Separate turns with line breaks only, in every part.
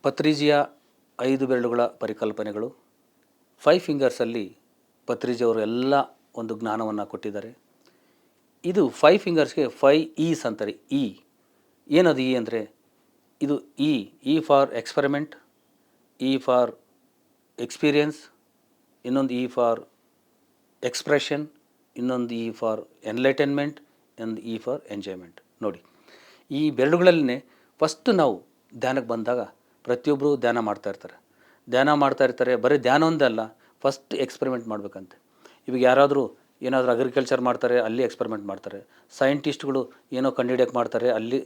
ಪತ್ರಿಜಿಯ 5 ಬೆರಳುಗಳ ಪರಿಕಲ್ಪನೆಗಳು 5 ಫಿಂಗರ್ಸಲ್ಲಿ ಪತ್ರಿಜಿಯವರು ಎಲ್ಲ ಒಂದು ಜ್ಞಾನವನ್ನು ಕೊಟ್ಟಿದ್ದಾರೆ. ಇದು 5 ಫಿಂಗರ್ಸ್ಗೆ 5 ಈಸ್ ಅಂತಾರೆ. ಏನದು ಅಂದರೆ ಇದು E for experiment, E for experience, ಇನ್ನೊಂದು ಇ ಫಾರ್ ಎಕ್ಸ್ಪ್ರೆಷನ್, ಇನ್ನೊಂದು ಇ ಫಾರ್ ಎನ್ಲೈಟನ್ಮೆಂಟ್, ಇನ್ನೊಂದು ಇ ಫಾರ್ ಎಂಜಾಯ್ಮೆಂಟ್. ನೋಡಿ, ಈ ಬೆರಳುಗಳಲ್ಲೇ ಫಸ್ಟ್ ನಾವು ಧ್ಯಾನಕ್ಕೆ ಬಂದಾಗ ಪ್ರತಿಯೊಬ್ಬರು ಧ್ಯಾನ ಮಾಡ್ತಾ ಇರ್ತಾರೆ. ಬರೀ ಧ್ಯಾನ ಒಂದಲ್ಲ, ಫಸ್ಟ್ ಎಕ್ಸ್ಪೆರಿಮೆಂಟ್ ಮಾಡಬೇಕಂತೆ. ಇವಾಗ ಯಾರಾದರೂ ಏನಾದರೂ ಅಗ್ರಿಕಲ್ಚರ್ ಮಾಡ್ತಾರೆ, ಅಲ್ಲಿ ಎಕ್ಸ್ಪೆರಿಮೆಂಟ್ ಮಾಡ್ತಾರೆ. ಸೈಂಟಿಸ್ಟ್ಗಳು ಏನೋ ಕಂಡುಹಿಡಿಯೋಕ್ಕೆ ಮಾಡ್ತಾರೆ, ಅಲ್ಲಿ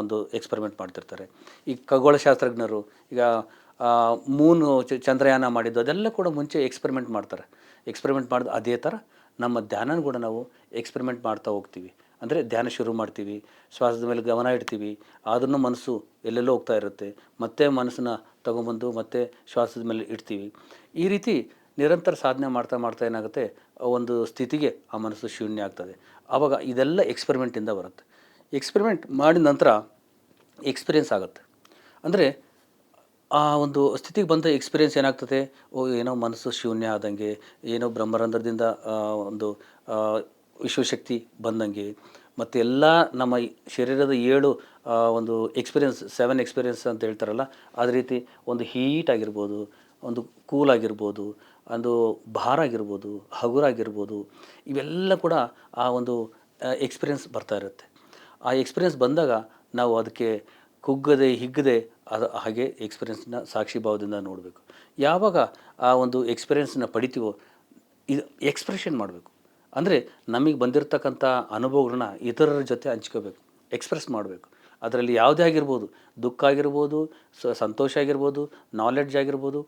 ಒಂದು ಎಕ್ಸ್ಪೆರಿಮೆಂಟ್ ಮಾಡ್ತಿರ್ತಾರೆ. ಈ ಖಗೋಳಶಾಸ್ತ್ರಜ್ಞರು ಈಗ ಮೂನು ಚಂದ್ರಯಾನ ಮಾಡಿದ್ದು ಅದೆಲ್ಲ ಕೂಡ ಮುಂಚೆ ಎಕ್ಸ್ಪೆರಿಮೆಂಟ್ ಮಾಡಿದ್ದು. ಅದೇ ಥರ ನಮ್ಮ ಧ್ಯಾನ ಕೂಡ ನಾವು ಎಕ್ಸ್ಪೆರಿಮೆಂಟ್ ಮಾಡ್ತಾ ಹೋಗ್ತೀವಿ. ಅಂದರೆ ಧ್ಯಾನ ಶುರು ಮಾಡ್ತೀವಿ, ಶ್ವಾಸದ ಮೇಲೆ ಗಮನ ಇಡ್ತೀವಿ, ಆದ್ರೂ ಮನಸ್ಸು ಎಲ್ಲೆಲ್ಲೋ ಹೋಗ್ತಾ ಇರುತ್ತೆ. ಮತ್ತೆ ಮನಸ್ಸನ್ನ ತೊಗೊಂಬಂದು ಮತ್ತೆ ಶ್ವಾಸದ ಮೇಲೆ ಇಡ್ತೀವಿ. ಈ ರೀತಿ ನಿರಂತರ ಸಾಧನೆ ಮಾಡ್ತಾ ಏನಾಗುತ್ತೆ, ಒಂದು ಸ್ಥಿತಿಗೆ ಆ ಮನಸ್ಸು ಶೂನ್ಯ ಆಗ್ತದೆ. ಆವಾಗ ಇದೆಲ್ಲ ಎಕ್ಸ್ಪೆರಿಮೆಂಟಿಂದ ಬರುತ್ತೆ. ಎಕ್ಸ್ಪೆರಿಮೆಂಟ್ ಮಾಡಿದ ನಂತರ ಎಕ್ಸ್ಪೀರಿಯೆನ್ಸ್ ಆಗುತ್ತೆ. ಅಂದರೆ ಆ ಒಂದು ಸ್ಥಿತಿಗೆ ಬಂದ ಎಕ್ಸ್ಪೀರಿಯೆನ್ಸ್ ಏನಾಗ್ತದೆ, ಏನೋ ಮನಸ್ಸು ಶೂನ್ಯ ಆದಂಗೆ, ಏನೋ ಬ್ರಹ್ಮರಂಧ್ರದಿಂದ ಒಂದು ವಿಶ್ವಶಕ್ತಿ ಬಂದಂಗೆ, ಮತ್ತು ಎಲ್ಲ ನಮ್ಮ ಶರೀರದ 7 ಒಂದು ಎಕ್ಸ್ಪೀರಿಯೆನ್ಸ್ 7 ಎಕ್ಸ್ಪೀರಿಯೆನ್ಸ್ ಅಂತ ಹೇಳ್ತಾರಲ್ಲ, ಅದೇ ರೀತಿ ಒಂದು ಹೀಟ್ ಆಗಿರ್ಬೋದು, ಒಂದು ಕೂಲ್ ಆಗಿರ್ಬೋದು, ಒಂದು ಭಾರ ಆಗಿರ್ಬೋದು, ಹಗುರಾಗಿರ್ಬೋದು, ಇವೆಲ್ಲ ಕೂಡ ಆ ಒಂದು ಎಕ್ಸ್ಪೀರಿಯೆನ್ಸ್ ಬರ್ತಾ ಇರುತ್ತೆ. ಆ ಎಕ್ಸ್ಪೀರಿಯೆನ್ಸ್ ಬಂದಾಗ ನಾವು ಅದಕ್ಕೆ ಕುಗ್ಗದೆ ಹಿಗ್ಗದೆ ಹಾಗೆ ಎಕ್ಸ್ಪೀರಿಯೆನ್ಸ್ನ ಸಾಕ್ಷಿ ಭಾವದಿಂದ ನೋಡಬೇಕು. ಯಾವಾಗ ಆ ಒಂದು ಎಕ್ಸ್ಪೀರಿಯೆನ್ಸ್ನ ಪಡಿತೀವೋ ಇದು ಎಕ್ಸ್ಪ್ರೆಷನ್ ಮಾಡಬೇಕು. ಅಂದರೆ ನಮಗೆ ಬಂದಿರತಕ್ಕಂಥ ಅನುಭವಗಳನ್ನ ಇತರರ ಜೊತೆ ಹಂಚ್ಕೋಬೇಕು, ಎಕ್ಸ್ಪ್ರೆಸ್ ಮಾಡಬೇಕು. ಅದರಲ್ಲಿ ಯಾವುದೇ ಆಗಿರ್ಬೋದು, ದುಃಖ ಆಗಿರ್ಬೋದು, ಸಂತೋಷ ಆಗಿರ್ಬೋದು, ನಾಲೆಡ್ಜ್ ಆಗಿರ್ಬೋದು,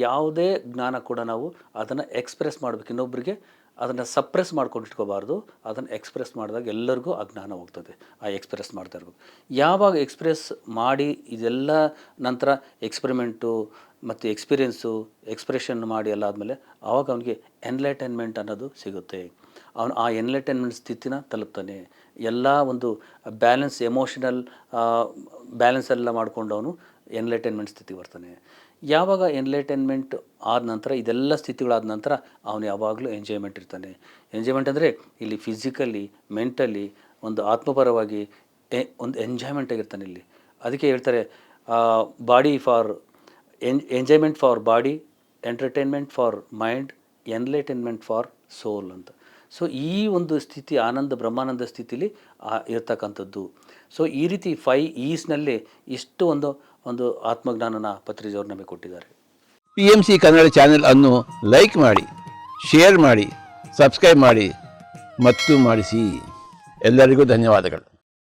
ಯಾವುದೇ ಜ್ಞಾನ ಕೂಡ ನಾವು ಅದನ್ನು ಎಕ್ಸ್ಪ್ರೆಸ್ ಮಾಡಬೇಕು. ಇನ್ನೊಬ್ಬರಿಗೆ ಅದನ್ನು ಸಪ್ರೆಸ್ ಮಾಡ್ಕೊಂಡು ಇಟ್ಕೋಬಾರ್ದು. ಅದನ್ನು ಎಕ್ಸ್ಪ್ರೆಸ್ ಮಾಡಿದಾಗ ಎಲ್ಲರಿಗೂ ಆ ಜ್ಞಾನ ಹೋಗ್ತದೆ. ಆ ಎಕ್ಸ್ಪ್ರೆಸ್ ಮಾಡ್ತಾ ಇರ್ಬೇಕು. ಯಾವಾಗ ಎಕ್ಸ್ಪ್ರೆಸ್ ಮಾಡಿ ಇದೆಲ್ಲ ನಂತರ ಎಕ್ಸ್ಪೆರಿಮೆಂಟು ಮತ್ತು ಎಕ್ಸ್ಪ್ರೆಷನ್ ಮಾಡಿ ಎಲ್ಲ ಆದಮೇಲೆ ಆವಾಗ ಅವನಿಗೆ ಎನ್ಲೈಟನ್ಮೆಂಟ್ ಅನ್ನೋದು ಸಿಗುತ್ತೆ. ಅವನು ಆ ಎನ್ಲೈಟನ್ಮೆಂಟ್ ಸ್ಥಿತಿನ ತಲುಪ್ತಾನೆ. ಎಲ್ಲ ಒಂದು ಬ್ಯಾಲೆನ್ಸ್, ಎಮೋಷನಲ್ ಬ್ಯಾಲೆನ್ಸ್ ಎಲ್ಲ ಮಾಡಿಕೊಂಡು ಅವನು ಎನ್ಲೈಟನ್ಮೆಂಟ್ ಸ್ಥಿತಿಗೆ ಬರ್ತಾನೆ. ಯಾವಾಗ ಎನ್ಲೈಟನ್ಮೆಂಟ್ ಆದ ನಂತರ, ಇದೆಲ್ಲ ಸ್ಥಿತಿಗಳಾದ ನಂತರ ಅವನು ಯಾವಾಗಲೂ ಎಂಜಾಯ್ಮೆಂಟ್ ಇರ್ತಾನೆ. ಎಂಜಾಯ್ಮೆಂಟ್ ಅಂದರೆ ಇಲ್ಲಿ ಫಿಸಿಕಲಿ, ಮೆಂಟಲಿ, ಒಂದು ಆತ್ಮಪರವಾಗಿ ಒಂದು ಎಂಜಾಯ್ಮೆಂಟ್ ಆಗಿರ್ತಾನೆ ಇಲ್ಲಿ. ಅದಕ್ಕೆ ಹೇಳ್ತಾರೆ body for enjoyment for body, entertainment for mind, enlightenment for soul ಅಂತ. ಸೊ ಈ ಒಂದು ಸ್ಥಿತಿ ಆನಂದ, ಬ್ರಹ್ಮಾನಂದ ಸ್ಥಿತಿಲಿ ಇರ್ತಕ್ಕಂಥದ್ದು. ಸೊ ಈ ರೀತಿ 5 ಈಸ್ನಲ್ಲಿ ಇಷ್ಟು ಒಂದು ಆತ್ಮಜ್ಞಾನನ ಪತ್ರಿಜಿಯವರು ನಮಗೆ ಕೊಟ್ಟಿದ್ದಾರೆ.
PMC ಕನ್ನಡ ಚಾನೆಲ್ ಅನ್ನು ಲೈಕ್ ಮಾಡಿ, ಶೇರ್ ಮಾಡಿ, ಸಬ್ಸ್ಕ್ರೈಬ್ ಮಾಡಿ ಮತ್ತು ಮಾಡಿಸಿ. ಎಲ್ಲರಿಗೂ ಧನ್ಯವಾದಗಳು.